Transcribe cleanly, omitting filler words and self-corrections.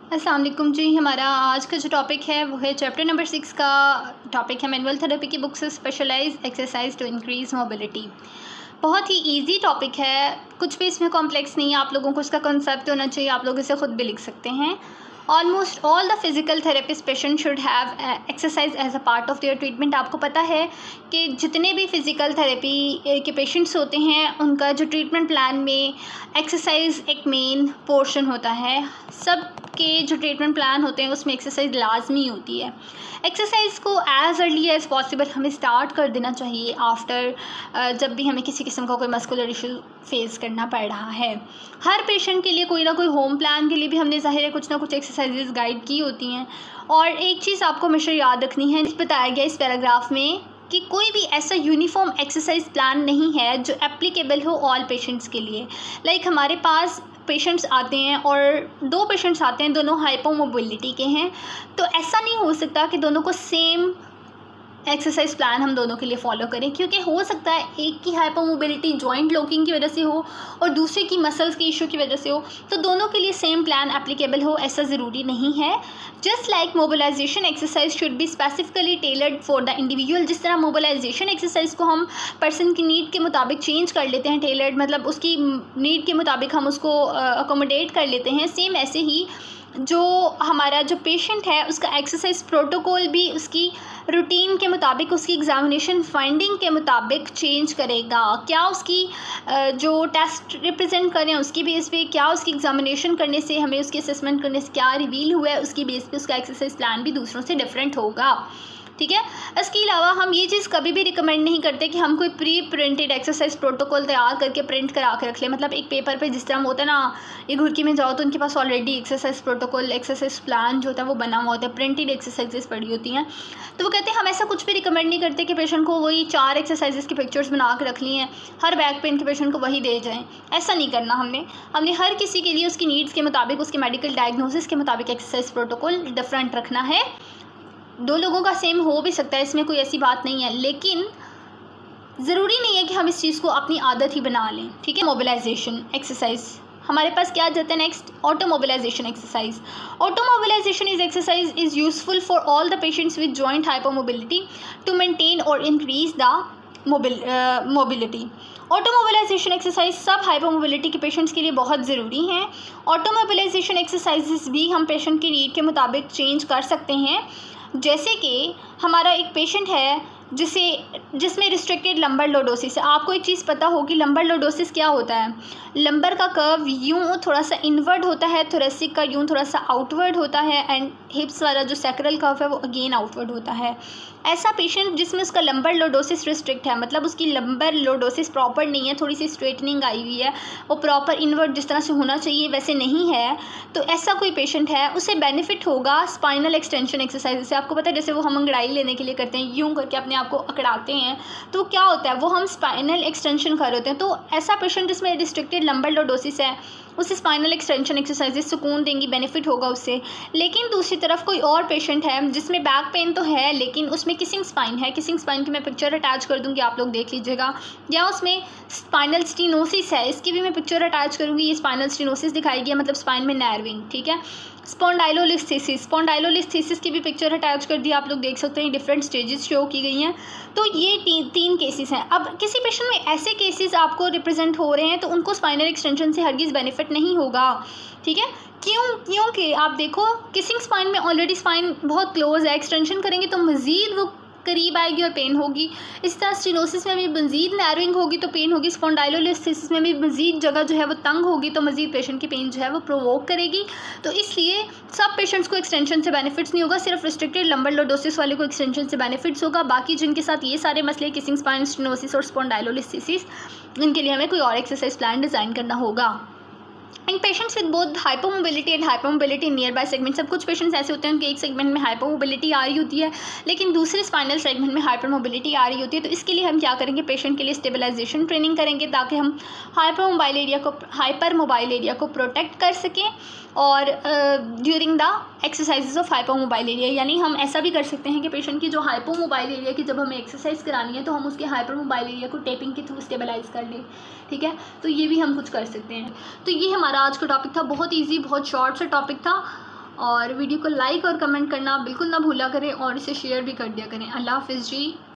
अस्सलाम वालेकुम जी। हमारा आज का जो टॉपिक है वो है चैप्टर नंबर 6 का टॉपिक है मैनुअल थेरेपी की बुक से specialised exercise to increase mobility. बहुत ही इजी टॉपिक है, कुछ भी इसमें कॉम्प्लेक्स नहीं है। आप लोगों को इसका कंसेप्ट होना चाहिए, आप लोग इसे खुद भी लिख सकते हैं। Almost all the physical therapist patient should have exercise as a part of their treatment. आपको पता है कि जितने भी फिज़िकल थेरेपी के पेशेंट्स होते हैं उनका जो ट्रीटमेंट प्लान में एक्सरसाइज एक मेन पोर्शन होता है। सब के जो ट्रीटमेंट प्लान होते हैं उसमें एक्सरसाइज लाजमी होती है। एक्सरसाइज को एज़ अर्ली एज़ पॉसिबल हमें स्टार्ट कर देना चाहिए आफ्टर जब भी हमें किसी किस्म का कोई मस्कुलर इशू फेस करना पड़ रहा है। हर पेशेंट के लिए कोई ना कोई होम प्लान के लिए भी हमने ज़ाहिर है कुछ ना कुछ एक्सरसाइजेज गाइड की होती हैं। और एक चीज़ आपको हमेशा याद रखनी है, बताया गया इस पैराग्राफ में कि कोई भी ऐसा यूनिफॉर्म एक्सरसाइज प्लान नहीं है जो एप्लीकेबल हो ऑल पेशेंट्स के लिए। लाइक हमारे पास पेशेंट्स आते हैं और दो पेशेंट्स आते हैं, दोनों हाइपोमोबिलिटी के हैं, तो ऐसा नहीं हो सकता कि दोनों को सेम एक्सरसाइज प्लान हम दोनों के लिए फॉलो करें, क्योंकि हो सकता है एक की हाइपोमोबिलिटी जॉइंट लॉकिंग की वजह से हो और दूसरे की मसल्स की इशू की वजह से हो, तो दोनों के लिए सेम प्लान एप्लीकेबल हो ऐसा ज़रूरी नहीं है। Just like mobilisation exercise should be specifically tailored for the individual. जिस तरह मोबिलाइजेशन एक्सरसाइज को हम पर्सन की नीड के मुताबिक चेंज कर लेते हैं, टेलर्ड मतलब उसकी नीड के मुताबिक हम उसको अकोमोडेट कर लेते हैं, सेम ऐसे ही जो हमारा जो पेशेंट है उसका एक्सरसाइज प्रोटोकॉल भी उसकी रूटीन के मुताबिक, उसकी एग्ज़ामिनेशन फाइंडिंग के मुताबिक चेंज करेगा। क्या उसकी जो टेस्ट रिप्रेजेंट कर रहे हैं उसकी बेस पे, क्या उसकी एग्ज़ामिनेशन करने से हमें उसकी असेसमेंट करने से क्या रिवील हुआ है, उसकी बेस पे उसका एक्सरसाइज प्लान भी दूसरों से डिफरेंट होगा। ठीक है। इसके अलावा हम ये चीज़ कभी भी रिकमेंड नहीं करते कि हम कोई प्री प्रिंटेड एक्सरसाइज प्रोटोकॉल तैयार करके प्रिंट करा के रख लें। मतलब एक पेपर पे जिस तरह होता है ना, ये घुड़की में जाओ तो उनके पास already exercise protocol, exercise plan जो होता है वो बना हुआ होता है, प्रिंटेड एक्सरसाइजेस पड़ी होती हैं। तो वो कहते हैं हम ऐसा कुछ भी रिकमेंड नहीं करते कि पेशेंट को वही 4 एक्सरसाइजेस की पिक्चर्स बना के रख ली हैं, हर बैक पेन के पेशेंट को वही दे जाएँ। ऐसा नहीं करना हमने हर किसी के लिए उसकी नीड्स के मुताबिक, उसके मेडिकल डायग्नोसिस के मुताबिक एक्सरसाइज प्रोटोकॉल डिफरेंट रखना है। दो लोगों का सेम हो भी सकता है, इसमें कोई ऐसी बात नहीं है, लेकिन ज़रूरी नहीं है कि हम इस चीज़ को अपनी आदत ही बना लें। ठीक है। मोबिलाइजेशन एक्सरसाइज हमारे पास क्या जाता है next, auto mobilization exercise. Auto mobilization is exercise is useful for all the patients with joint hypomobility to maintain और increase the mobility. Auto mobilization exercise सब हाइपोमोबिलिटी के पेशेंट्स के लिए बहुत ज़रूरी हैं। ऑटो मोबिलाइजेशन एक्सरसाइजेस भी हम पेशेंट की नीड के मुताबिक चेंज कर सकते हैं। जैसे कि हमारा एक पेशेंट है जिसमें रिस्ट्रिक्टेड लंबर लोडोसिस है। आपको एक चीज़ पता होगी, लंबर लोडोसिस क्या होता है। लंबर का कर्व यूँ थोड़ा सा इनवर्ड होता है, थोरेसिक का यूँ थोड़ा सा आउटवर्ड होता है, एंड हिप्स वाला जो सैक्रल कर्व है वो अगेन आउटवर्ड होता है। ऐसा पेशेंट जिसमें उसका लंबर लोडोसिस रिस्ट्रिक्ट है, मतलब उसकी लंबर लोडोसिस प्रॉपर नहीं है, थोड़ी सी स्ट्रेटनिंग आई हुई है, वो प्रॉपर इनवर्ड जिस तरह से होना चाहिए वैसे नहीं है, तो ऐसा कोई पेशेंट है उसे बेनिफिट होगा स्पाइनल एक्सटेंशन एक्सरसाइज से। आपको पता है जैसे वो हम अंगड़ाई लेने के लिए करते हैं, यूँ करके अपने आप को अकड़ाते हैं, तो क्या होता है वो हम स्पाइनल एक्सटेंशन कर होते हैं। तो ऐसा पेशेंट जिसमें रिस्ट्रिक्टेड लंबर लोडोसिस है उसे स्पाइनल एक्सटेंशन एक्सरसाइजेस सुकून देंगी, बेनिफिट होगा उससे। लेकिन दूसरी तरफ कोई और पेशेंट है जिसमें बैक पेन तो है लेकिन उसमें किसिंग स्पाइन है, किसिंग स्पाइन की मैं पिक्चर अटैच कर दूंगी, आप लोग देख लीजिएगा, या उसमें स्पाइनल स्टीनोसिस है, इसकी भी मैं पिक्चर अटैच करूँगी। ये स्पाइनल स्टीनोसिस दिखाई गई, मतलब स्पाइन में नर्विंग। ठीक है। स्पॉन्डाइलोलिस्थेसिस की भी पिक्चर अटैच कर दी, आप लोग देख सकते हैं, डिफरेंट स्टेजेस शो की गई हैं। तो ये तीन केसेस हैं। अब किसी पेशेंट में ऐसे केसेस आपको रिप्रेजेंट हो रहे हैं तो उनको स्पाइनल एक्सटेंशन से हरगिज़ बेनिफिट नहीं होगा। ठीक है। क्योंकि आप देखो किसिंग स्पाइन में ऑलरेडी स्पाइन बहुत क्लोज है, एक्सटेंशन करेंगे तो मज़ीद वो करीब आएगी और पेन होगी। इस तरह स्टीनोसिस में भी मज़ीद नैरोइंग होगी तो पेन होगी। स्पॉन्डाइलोलिस्थेसिस में भी मज़ीद जगह जो है वो तंग होगी तो मज़ीद पेशेंट की पेन जो है वो प्रोवोक करेगी। तो इसलिए सब पेशेंट्स को एक्सटेंशन से बेनिफिट्स नहीं होगा, सिर्फ रिस्ट्रिक्टेड लंबर लोडोसिस वाले को एक्सटेंशन से बेनिफिट्स होगा। बाकी जिनके साथ ये सारे मसले किसिंग स्पाइन, स्टीनोसिस और स्पॉन्डाइलोलिस्थेसिस, इनके लिए हमें कोई और एक्सरसाइज प्लान डिज़ाइन करना होगा। In patients with both hypomobility and hypomobility near by segment, सब कुछ पेशेंट्स ऐसे होते हैं उनके एक सेगमेंट में हाइपोमोबिलिटी आ रही होती है लेकिन दूसरे स्पाइनल सेगमेंट में हाइपरमोबिलिटी आ रही होती है। तो इसके लिए हम क्या करेंगे, पेशेंट के लिए स्टेबलाइजेशन ट्रेनिंग करेंगे ताकि हम हाइपर मोबाइल एरिया को प्रोटेक्ट कर सकें और during the exercises of hypomobile area. यानी हम ऐसा भी कर सकते हैं कि पेशेंट की जो हाइपोमोबाइल एरिया की जब हमें एक्सरसाइज करानी है तो हम उसके हाइपरमोबाइल एरिया को टेपिंग के थ्रू स्टेबलाइज कर लें। ठीक है। तो ये भी हम कुछ कर सकते हैं। तो ये हमारा आज का टॉपिक था, बहुत ईजी, बहुत शॉर्ट सा टॉपिक था। और वीडियो को लाइक और कमेंट करना बिल्कुल ना भूला करें और इसे शेयर भी कर दिया करें। अल्लाह हाफ़िज़ जी।